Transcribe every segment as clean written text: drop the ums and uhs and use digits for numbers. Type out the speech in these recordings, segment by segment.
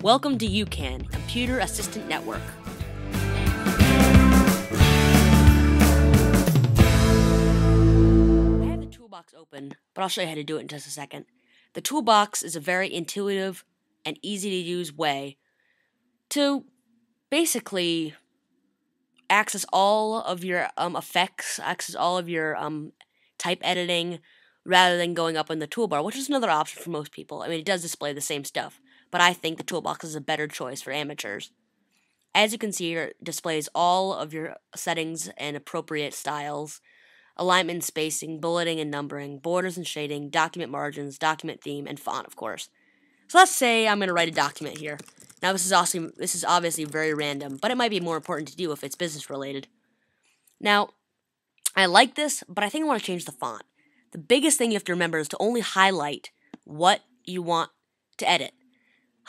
Welcome to UCAN, Computer Assistant Network. I have the toolbox open, but I'll show you how to do it in just a second. The toolbox is a very intuitive and easy to use way to basically access all of your effects, access all of your type editing, rather than going up in the toolbar, which is another option for most people. I mean, it does display the same stuff, but I think the toolbox is a better choice for amateurs. As you can see here, it displays all of your settings and appropriate styles, alignment and spacing, bulleting and numbering, borders and shading, document margins, document theme, and font, of course. So let's say I'm going to write a document here. Now this is obviously very random, but it might be more important to do if it's business related. Now, I like this, but I think I want to change the font. The biggest thing you have to remember is to only highlight what you want to edit.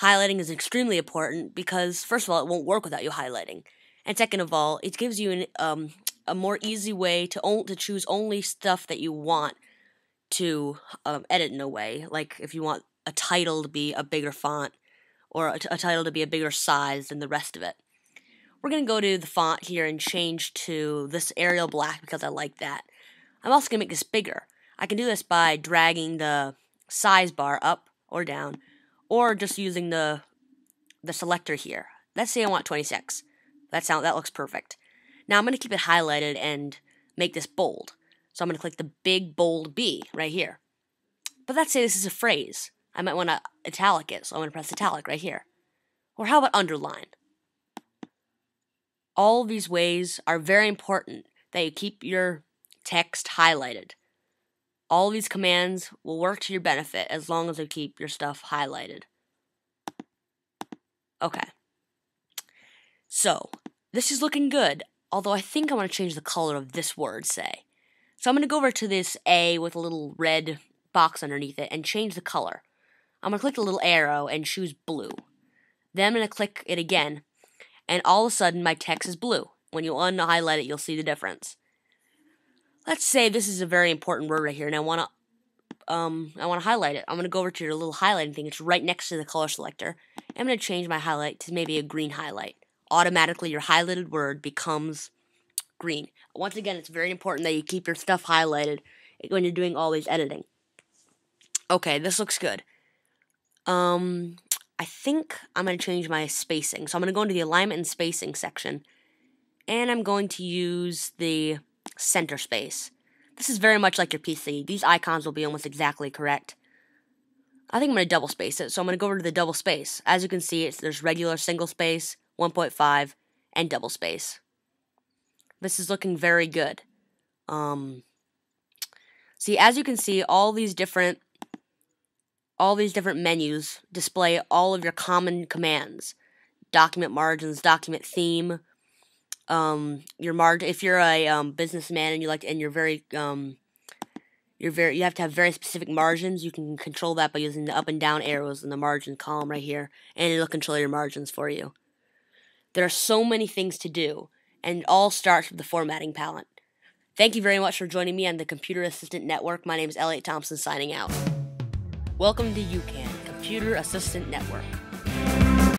Highlighting is extremely important because, first of all, it won't work without you highlighting. And second of all, it gives you a more easy way to choose only stuff that you want to edit in a way. Like if you want a title to be a bigger font or a title to be a bigger size than the rest of it. We're going to go to the font here and change to this Arial Black because I like that. I'm also going to make this bigger. I can do this by dragging the size bar up or down, or just using the selector here. Let's say I want 26. That looks perfect. Now I'm going to keep it highlighted and make this bold. So I'm going to click the big bold B right here. But let's say this is a phrase. I might want to italic it, so I'm going to press italic right here. Or how about underline? All of these ways are very important that you keep your text highlighted. All of these commands will work to your benefit as long as you keep your stuff highlighted. Okay. So, this is looking good, although I think I want to change the color of this word, say. So I'm going to go over to this A with a little red box underneath it and change the color. I'm going to click the little arrow and choose blue. Then I'm going to click it again, and all of a sudden my text is blue. When you unhighlight it, you'll see the difference. Let's say this is a very important word right here, and I want to highlight it. I'm going to go over to your little highlighting thing. It's right next to the color selector. I'm going to change my highlight to maybe a green highlight. Automatically, your highlighted word becomes green. Once again, it's very important that you keep your stuff highlighted when you're doing all these editing. Okay, this looks good. I think I'm going to change my spacing. So I'm going to go into the alignment and spacing section, and I'm going to use the center space. This is very much like your PC. These icons will be almost exactly correct. I think I'm going to double space it, so I'm going to go over to the double space. As you can see, there's regular single space, 1.5, and double space. This is looking very good. See, as you can see, all these different menus display all of your common commands. Document margins, document theme, your margin. If you're a businessman and you have to have very specific margins, you can control that by using the up and down arrows in the margin column right here, and it'll control your margins for you. There are so many things to do, and it all starts with the formatting palette. Thank you very much for joining me on the Computer Assistant Network. My name is Elliot Thompson signing out. Welcome to UCAN, Computer Assistant Network.